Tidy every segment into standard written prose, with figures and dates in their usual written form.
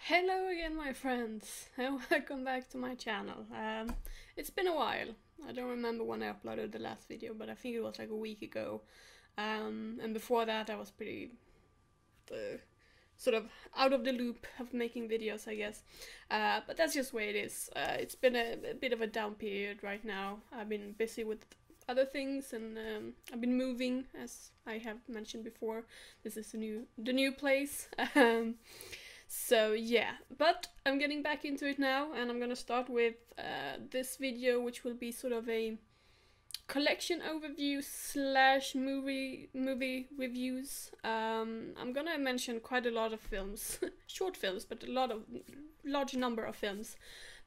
Hello again, my friends, and welcome back to my channel. It's been a while. I don't remember when I uploaded the last video, but I think it was like a week ago. And before that, I was pretty sort of out of the loop of making videos, I guess. But that's just the way it is. It's been a bit of a down period right now. I've been busy with other things, and I've been moving, as I have mentioned before. This is the new place. So yeah, but I'm getting back into it now, and I'm gonna start with this video, which will be sort of a collection overview slash movie reviews. I'm gonna mention quite a lot of films, short films, but large number of films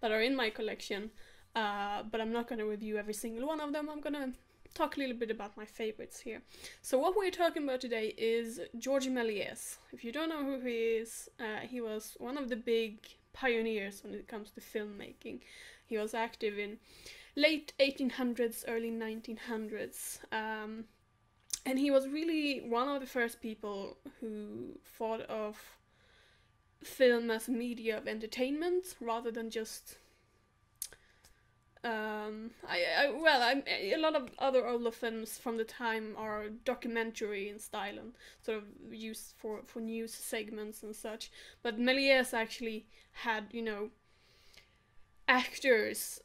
that are in my collection. But I'm not gonna review every single one of them. I'm gonna talk a little bit about my favorites here. So what we're talking about today is Georges Méliès. If you don't know who he is, he was one of the big pioneers when it comes to filmmaking. He was active in late 1800s, early 1900s, and he was really one of the first people who thought of film as a media of entertainment rather than just a lot of other older films from the time are documentary in style and sort of used for news segments and such. But Méliès actually had, actors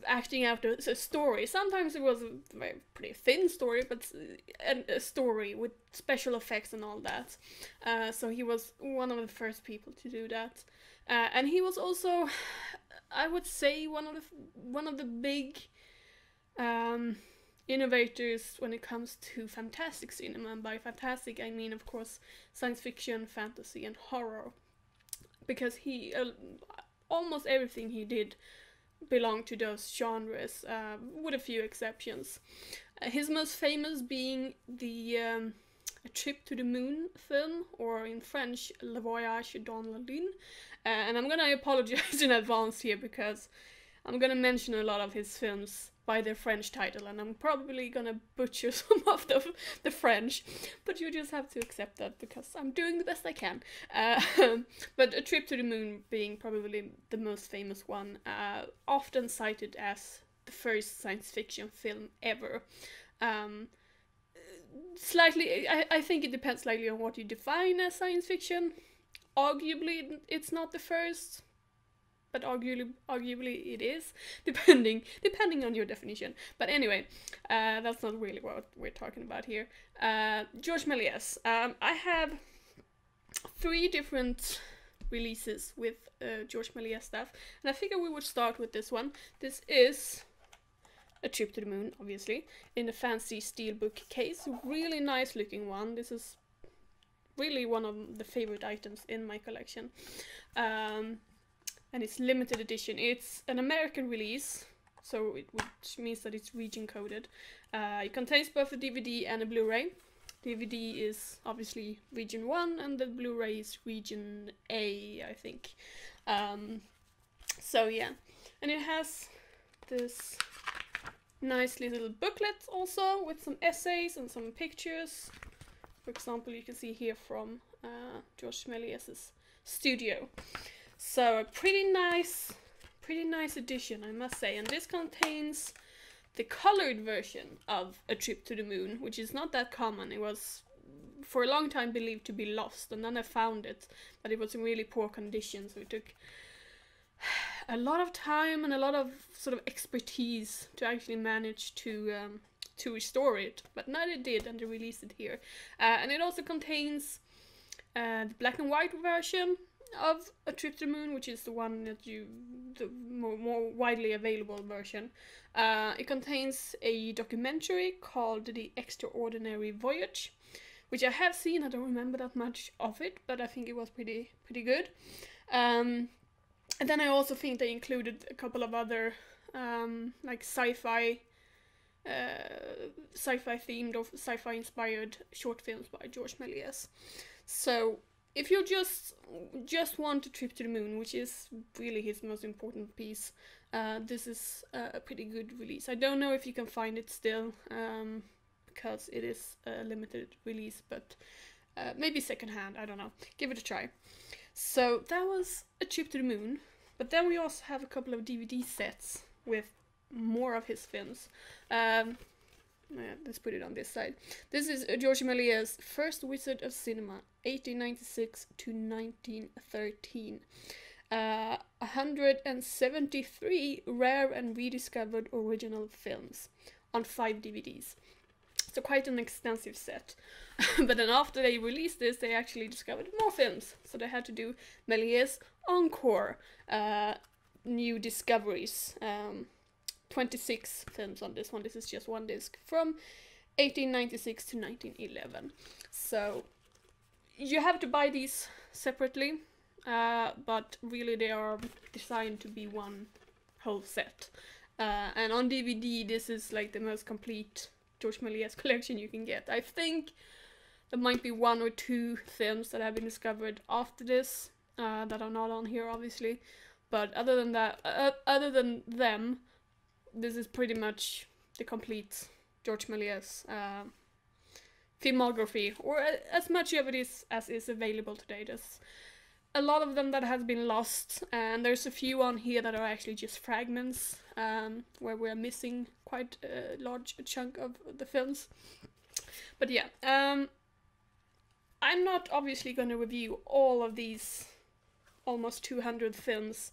acting out a story. Sometimes it was a pretty thin story, but a story with special effects and all that. So he was one of the first people to do that. And he was also, I would say, one of the big innovators when it comes to fantastic cinema. And by fantastic, I mean, of course, science fiction, fantasy, and horror, because he almost everything he did belonged to those genres, with a few exceptions. His most famous being the A Trip to the Moon film, or in French, Le Voyage dans la Lune. And I'm gonna apologize in advance here, because I'm gonna mention a lot of his films by their French title, and I'm probably gonna butcher some of the French, but you just have to accept that, because I'm doing the best I can. But A Trip to the Moon being probably the most famous one, often cited as the first science fiction film ever. Slightly, I think it depends slightly on what you define as science fiction. Arguably, it's not the first, but arguably it is, depending on your definition. But anyway, that's not really what we're talking about here. Georges Méliès. I have 3 different releases with Georges Méliès stuff, and I figure we would start with this one. This is A Trip to the Moon, obviously, in a fancy steelbook case. Really nice looking one. This is really one of the favorite items in my collection. And it's limited edition. It's an American release, so which means that it's region coded. It contains both a DVD and a Blu-ray. DVD is obviously region 1, and the Blu-ray is region A, I think. So yeah, and it has this nice little booklet also with some essays and some pictures. For example, you can see here from Georges Méliès's studio. So a pretty nice edition, I must say. And this contains the colored version of A Trip to the Moon, which is not that common. It was for a long time believed to be lost, and then I found it, but it was in really poor condition, so it took a lot of time and a lot of sort of expertise to actually manage to restore it. But now they did, and they released it here. And it also contains the black and white version of A Trip to the Moon, which is the one that the more widely available version. It contains a documentary called The Extraordinary Voyage, which I have seen. I don't remember that much of it, but I think it was pretty good. And then I also think they included a couple of other like sci-fi themed or sci-fi inspired short films by Georges Méliès. So if you just want A Trip to the Moon, which is really his most important piece, this is a pretty good release. I don't know if you can find it still, because it is a limited release, but maybe secondhand, I don't know. Give it a try. So that was A Trip to the Moon. But then we also have a couple of DVD sets with more of his films. Let's put it on this side. This is George Méliès' First Wizard of Cinema, 1896 to 1913. 173 rare and rediscovered original films on 5 DVDs. So quite an extensive set. But then after they released this, they actually discovered more films. So they had to do Méliès Encore, new discoveries. 26 films on this one. This is just one disc from 1896 to 1911. So you have to buy these separately, but really they are designed to be one whole set. And on DVD, this is like the most complete George Méliès collection you can get. I think there might be 1 or 2 films that have been discovered after this that are not on here, obviously. But other than that, other than them, this is pretty much the complete George Méliès filmography, or as much of it as is available today. There's a lot of them that has been lost, and there's a few on here that are actually just fragments, where we're missing quite a large chunk of the films. But yeah, I'm not obviously going to review all of these almost 200 films.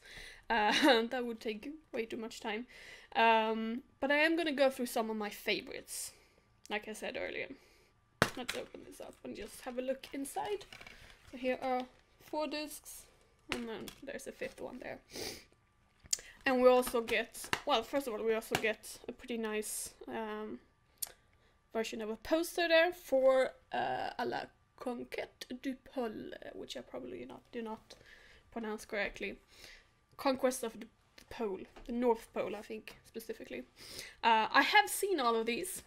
That would take way too much time. But I am going to go through some of my favorites, like I said earlier. Let's open this up and just have a look inside. So here are 4 discs, and then there's a 5th one there. And we also get, well, first of all, we also get a pretty nice version of a poster there for à la Conquête du Pôle, which I probably do not pronounce correctly. Conquest of the Pole, the North Pole, I think, specifically. I have seen all of these,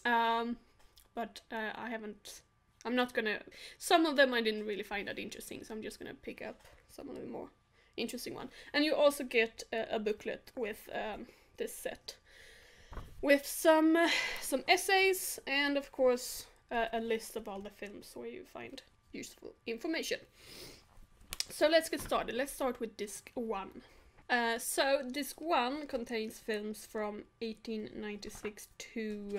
but I'm not gonna, some of them I didn't really find that interesting, so I'm just gonna pick up some of the more interesting one. And you also get a booklet with this set, with some essays, and of course a list of all the films where you find useful information. So let's get started. Let's start with disc 1. So disc 1 contains films from 1896 to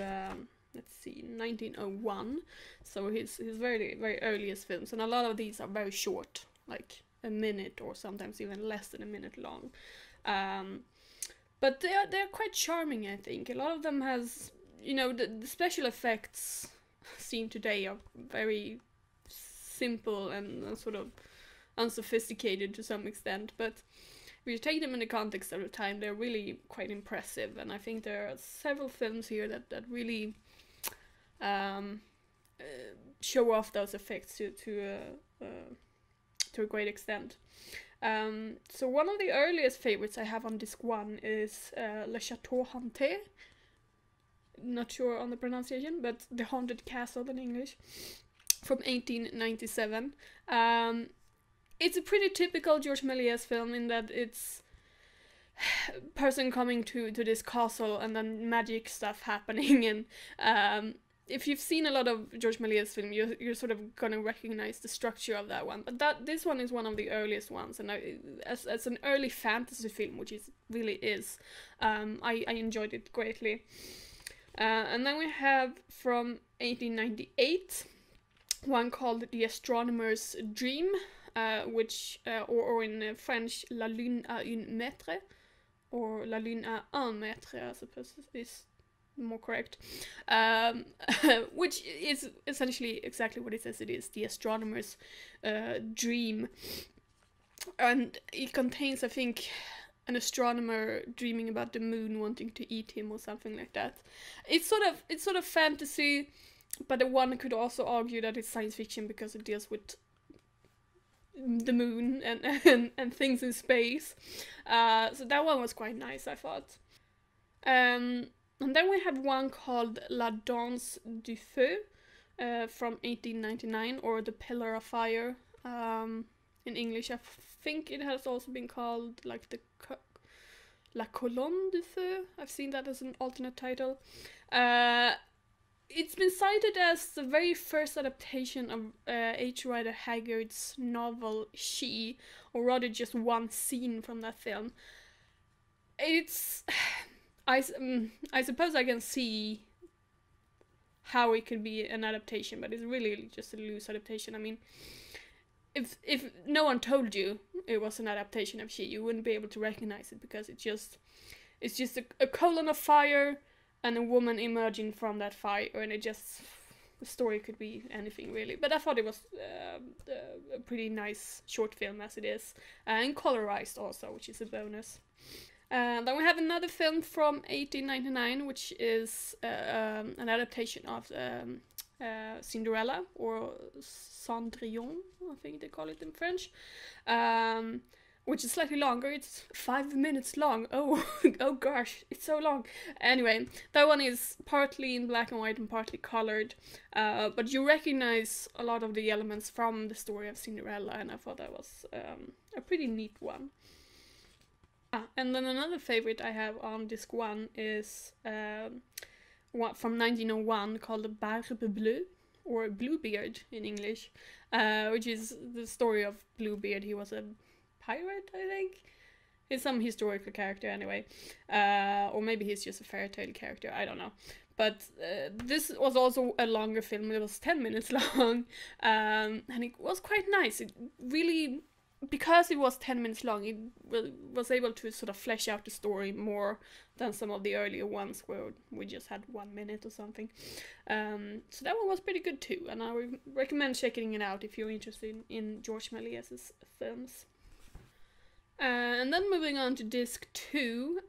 let's see, 1901. So his very, very earliest films, and a lot of these are very short, like a minute or sometimes even less than a minute long. But they're quite charming, I think. A lot of them has, you know, the special effects seen today are very simple and sort of unsophisticated to some extent, but if you take them in the context of the time, they're really quite impressive. And I think there are several films here that really show off those effects to a great extent. So one of the earliest favorites I have on disc 1 is Le Château Hanté. Not sure on the pronunciation, but The Haunted Castle in English, from 1897. It's a pretty typical George Méliès film in that it's person coming to this castle and then magic stuff happening, and if you've seen a lot of George Méliès film, you're sort of gonna recognize the structure of that one. But this one is one of the earliest ones, and as an early fantasy film, which it really is, I enjoyed it greatly. And then we have from 1898 one called The Astronomers Dream, which, or in French, La Lune à une mètre, or La Lune à un mètre, I suppose is more correct, which is essentially exactly what it says it is, The Astronomer's Dream. And it contains, I think, an astronomer dreaming about the moon wanting to eat him or something like that. It's sort of fantasy, but one could also argue that it's science fiction because it deals with the moon and things in space. So that one was quite nice, I thought. And then we have one called La Danse De Su from 1899, or The Pillar of Fire in English. I think it has also been called like La Colonne de Feu. I've seen that as an alternate title. it's been cited as the very first adaptation of H. Rider Haggard's novel She, or rather just one scene from that film. It's... I suppose I can see how it could be an adaptation, but it's really just a loose adaptation. I mean, if no one told you it was an adaptation of She, you wouldn't be able to recognize it, because it's just a column of fire and a woman emerging from that fire, and the story could be anything really. But I thought it was a pretty nice short film as it is, and colorized also, which is a bonus. Then we have another film from 1899, which is an adaptation of Cinderella, or Cendrillon, I think they call it in French, which is slightly longer. It's 5 minutes long. Oh, oh gosh, it's so long. Anyway, that one is partly in black and white and partly colored, but you recognize a lot of the elements from the story of Cinderella, and I thought that was a pretty neat one. And then another favorite I have on disc 1 is one from 1901 called Barbe Bleue, or Bluebeard in English, which is the story of Bluebeard. He was a pirate, I think. He's some historical character anyway, or maybe he's just a fairy tale character, I don't know. But this was also a longer film. It was 10 minutes long, and it was quite nice. It really... Because it was 10 minutes long, it was able to sort of flesh out the story more than some of the earlier ones where we just had 1 minute or something. So that one was pretty good too, and I would recommend checking it out if you're interested in George Méliès's films. And then moving on to disc 2,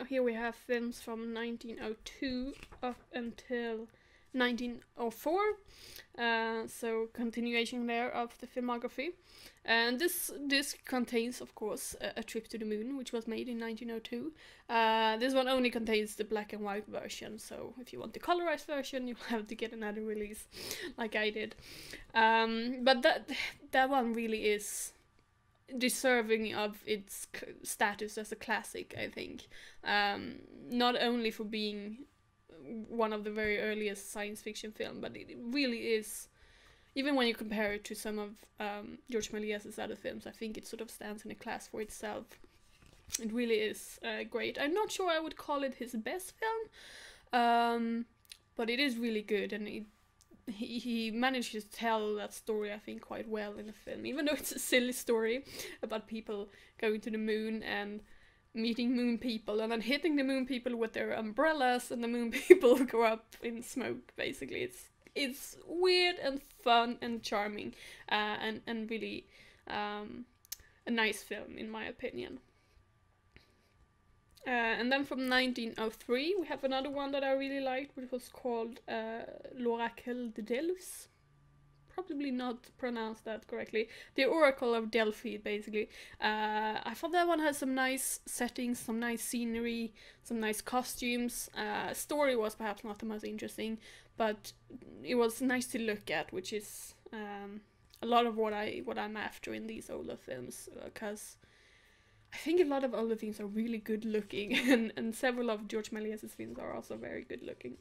here we have films from 1902 up until 1904, so continuation there of the filmography. And this disc contains, of course, A Trip to the Moon, which was made in 1902. This one only contains the black and white version, so if you want the colorized version, you'll have to get another release, like I did. But that one really is deserving of its status as a classic, I think. Not only for being one of the very earliest science fiction film, but it really is, even when you compare it to some of George Méliès's other films, I think it sort of stands in a class for itself. It really is great. I'm not sure I would call it his best film, but it is really good, and he manages to tell that story, I think, quite well in the film, even though it's a silly story about people going to the moon and meeting moon people and then hitting the moon people with their umbrellas, and the moon people go up in smoke, basically. It's weird and fun and charming, and really a nice film in my opinion. And then from 1903 we have another one that I really liked, which was called L'Oracle de Delphi. Probably not pronounced that correctly. The Oracle of Delphi, basically. I thought that one had some nice settings, some nice scenery, some nice costumes. Story was perhaps not the most interesting, but it was nice to look at, which is a lot of what I'm after in these older films, because I think a lot of older films are really good looking, and several of George Méliès's films are also very good looking.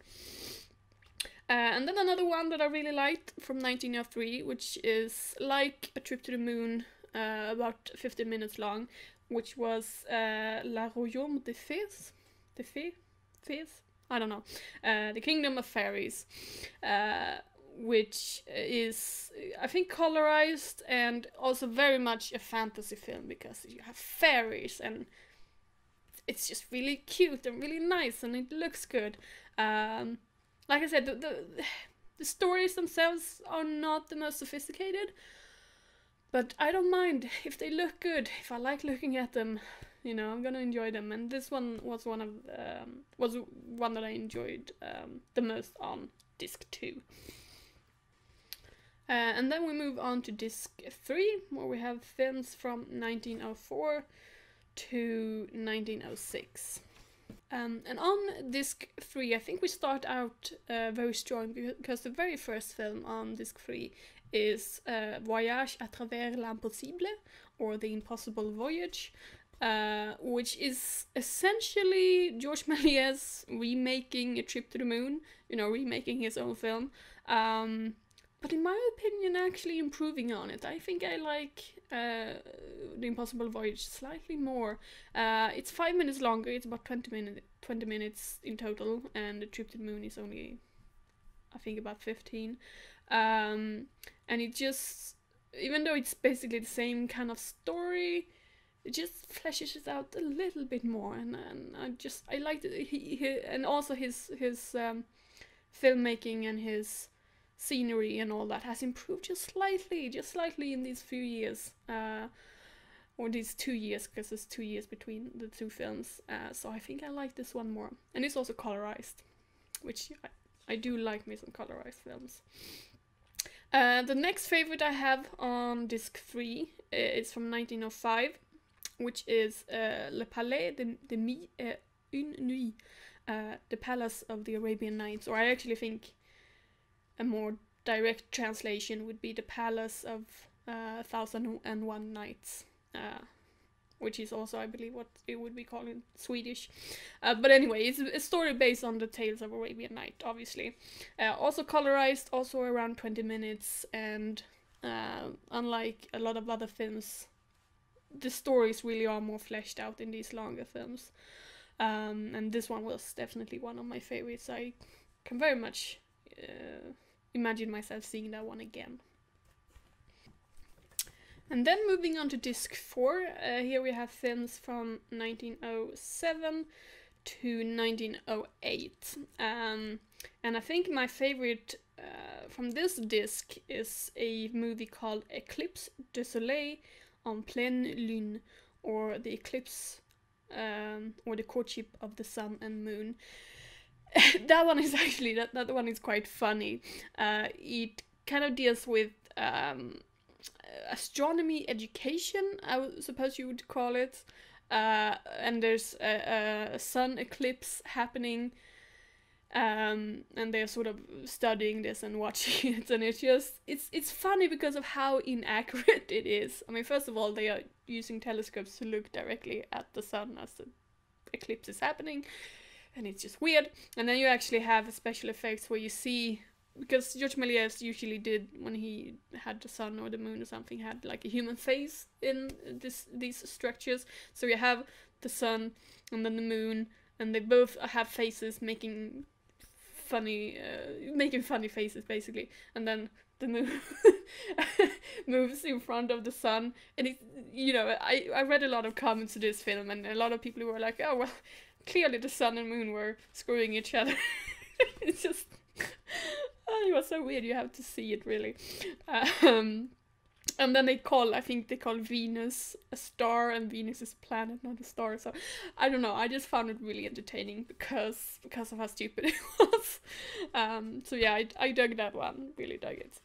And then another one that I really liked from 1903, which is like A Trip to the Moon, about 15 minutes long, which was La Royaume des Fées? Fées? I don't know. The Kingdom of Fairies, which is, I think, colorized and also very much a fantasy film, because you have fairies and it's just really cute and really nice and it looks good. Like I said, the stories themselves are not the most sophisticated, but I don't mind if they look good. If I like looking at them, you know, I'm gonna enjoy them. And this one was one that I enjoyed the most on disc 2. And then we move on to disc 3, where we have films from 1904 to 1906. And on disc 3, I think we start out very strong, because the very first film on disc 3 is Voyage à travers l'impossible, or The Impossible Voyage, which is essentially George Méliès remaking A Trip to the Moon, you know, remaking his own film. But in my opinion, actually improving on it. I think I like The Impossible Voyage slightly more. It's 5 minutes longer, it's about 20 minutes in total, and The Trip to the Moon is only, I think, about 15. And it just, even though it's basically the same kind of story, it just fleshes it out a little bit more, and I liked it. He and also his filmmaking and his scenery and all that has improved just slightly in these few years, or these 2 years, because there's 2 years between the two films. So I think I like this one more, and it's also colorized, which I do like me some colorized films. The next favorite I have on disc 3 is from 1905, which is Le Palais de une Nuit, The Palace of the Arabian Nights, or I actually think a more direct translation would be The Palace of 1001 Nights, which is also, I believe, what it would be called in Swedish. But anyway, it's a story based on the tales of Arabian Night, obviously. Also colorized, also around 20 minutes, and unlike a lot of other films, the stories really are more fleshed out in these longer films. And this one was definitely one of my favorites. I can very much imagine myself seeing that one again. And then moving on to disc 4, here we have films from 1907 to 1908. And I think my favorite from this disc is a movie called Eclipse de Soleil en pleine lune, or The Eclipse, or The Courtship of the Sun and Moon. That one is actually, that one is quite funny. It kind of deals with astronomy education, I suppose you would call it. And there's a sun eclipse happening, and they're sort of studying this and watching it, and it's funny because of how inaccurate it is. I mean, first of all, they are using telescopes to look directly at the sun as the eclipse is happening, and it's just weird. And then you actually have special effects where you see, because George Méliès usually did, when he had the sun or the moon or something, had like a human face in these structures. So you have the sun and then the moon, and they both have faces making funny faces, basically. And then the moon moves in front of the sun, and it, you know, I read a lot of comments to this film, and a lot of people who were like, oh well, clearly the sun and moon were screwing each other. It's just, oh, it was so weird. You have to see it, really. And then I think they call Venus a star, and Venus is a planet, not a star. So I don't know, I just found it really entertaining because of how stupid it was. So yeah, I dug that one, really dug it.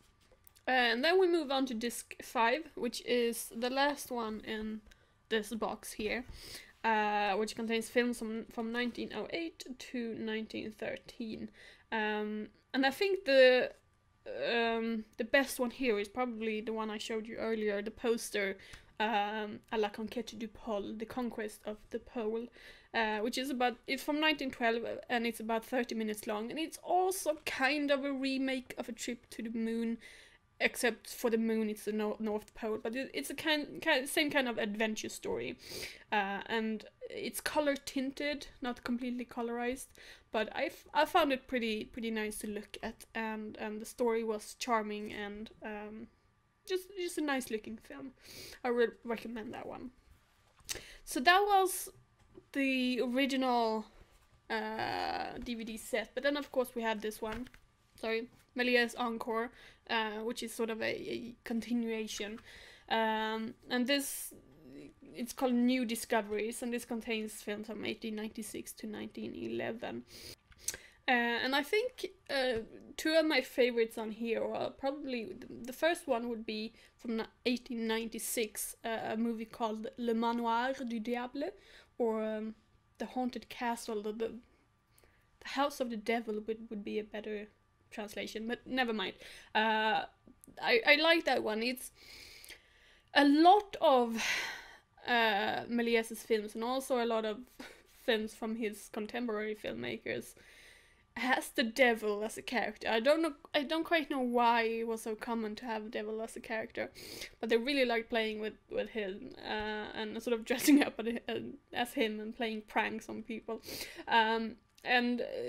And then we move on to disc 5, which is the last one in this box here, which contains films from 1908 to 1913. And I think the best one here is probably the one I showed you earlier, the poster, à la conquête du pôle, the conquest of the pole, which is it's from 1912, and it's about 30 minutes long, and it's also kind of a remake of A Trip to the Moon, except for the moon it's the North Pole, but it's a same kind of adventure story, and it's color tinted, not completely colorized, but I found it pretty nice to look at, and the story was charming, and just a nice looking film. I would recommend that one. So that was the original DVD set, but then of course we had this one, Méliès Encore, which is sort of a continuation, and it's called New Discoveries, and this contains films from 1896 to 1911. And I think two of my favorites on here are probably, the first one would be from 1896, a movie called Le Manoir du Diable, or The Haunted Castle, the House of the Devil would be a better translation, but never mind. I like that one. It's a lot of Méliès' films, and also a lot of films from his contemporary filmmakers, has the devil as a character. I don't quite know why it was so common to have the devil as a character, but they really like playing with him and sort of dressing up as him and playing pranks on people. And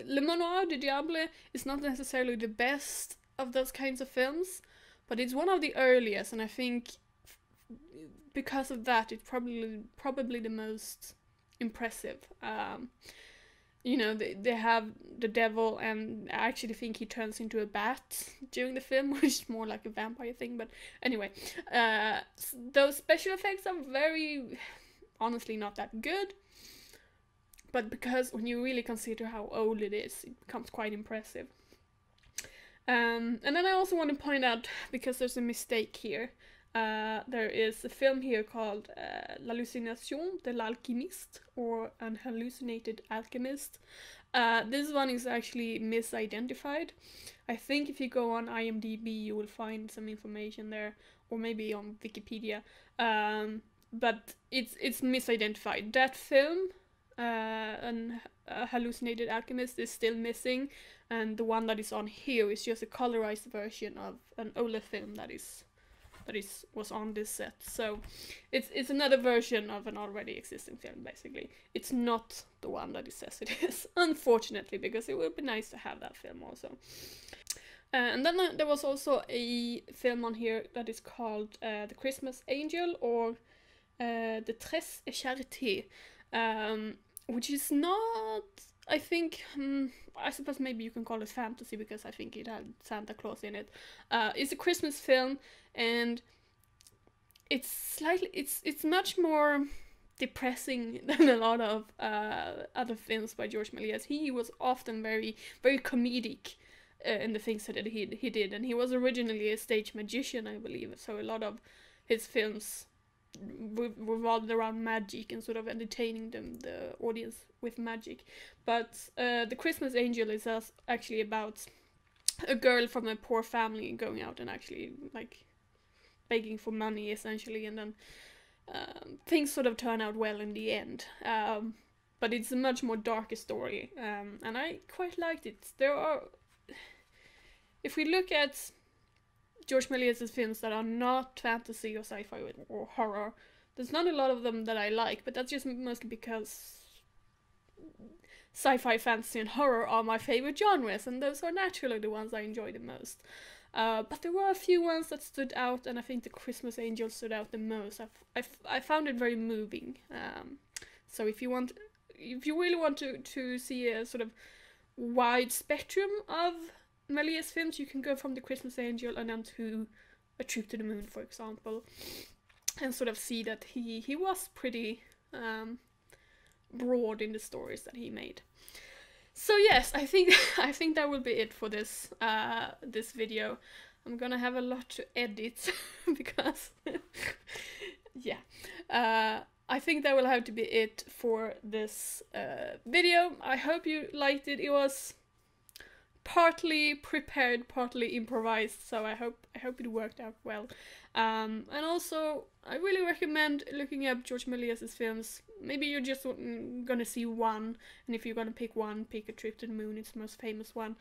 Le Manoir du Diable is not necessarily the best of those kinds of films, but it's one of the earliest, and I think because of that, it's probably the most impressive. You know, they have the devil, and I actually think he turns into a bat during the film, which is more like a vampire thing, but anyway. Those special effects are very, honestly, not that good, but because when you really consider how old it is, it becomes quite impressive. And then I also want to point out, because there's a mistake here, there is a film here called L'Hallucination de l'Alchimiste, or An Hallucinated Alchemist. This one is actually misidentified. I think if you go on IMDb you will find some information there, or maybe on Wikipedia, but it's misidentified. That film, An Hallucinated Alchemist, is still missing, and the one that is on here is just a colorized version of an older film that was on this set. So it's another version of an already existing film, basically. It's not the one that it says it is, unfortunately, because it would be nice to have that film also. And then there was also a film on here that is called The Christmas Angel, or De Tresse et Charité, which is not, I think, I suppose maybe you can call it fantasy, because I think it had Santa Claus in it. It's a Christmas film, and it's much more depressing than a lot of other films by Georges Méliès. He was often very, very comedic in the things that he did, and he was originally a stage magician, I believe, so a lot of his films revolved around magic and sort of entertaining the audience with magic. But The Christmas Angel is actually about a girl from a poor family going out and actually like begging for money, essentially, and then things sort of turn out well in the end. But it's a much more darker story, and I quite liked it. If we look at Georges Méliès' films that are not fantasy or sci-fi or horror, there's not a lot of them that I like, but that's just mostly because sci-fi, fantasy, and horror are my favorite genres, and those are naturally the ones I enjoy the most. But there were a few ones that stood out, and I think The Christmas Angel stood out the most. I found it very moving. So if you really want to see a sort of wide spectrum of Méliès films, you can go from The Christmas Angel and then to A Trip to the Moon, for example, and sort of see that he was pretty broad in the stories that he made. So yes, I think that will be it for this this video. I'm gonna have a lot to edit because yeah, I think that will have to be it for this video. I hope you liked it. It was partly prepared, partly improvised, so I hope it worked out well. And also, I really recommend looking up Georges Méliès' films. Maybe you're just gonna see one, and if you're gonna pick one, pick A Trip to the Moon. It's the most famous one.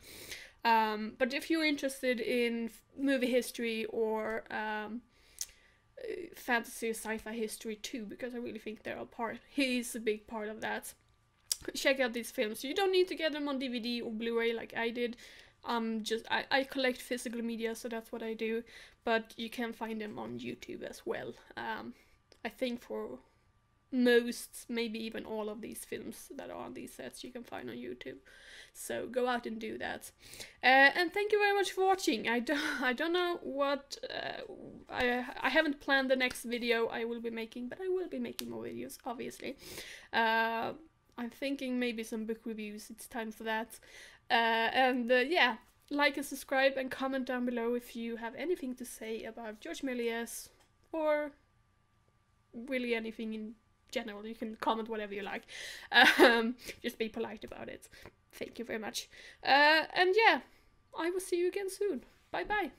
But if you're interested in movie history or fantasy, sci-fi history too, because I really think he's a big part of that, check out these films. You don't need to get them on DVD or Blu-ray like I did. I collect physical media, so that's what I do, but you can find them on YouTube as well. I think for most, maybe even all of these films that are on these sets you can find on YouTube. So go out and do that. And thank you very much for watching. I don't know what I haven't planned the next video I will be making, but I will be making more videos, obviously. I'm thinking maybe some book reviews. It's time for that. Yeah, like and subscribe and comment down below if you have anything to say about Georges Méliès, or really anything in general. You can comment whatever you like. Just be polite about it. Thank you very much. And yeah, I will see you again soon. Bye bye.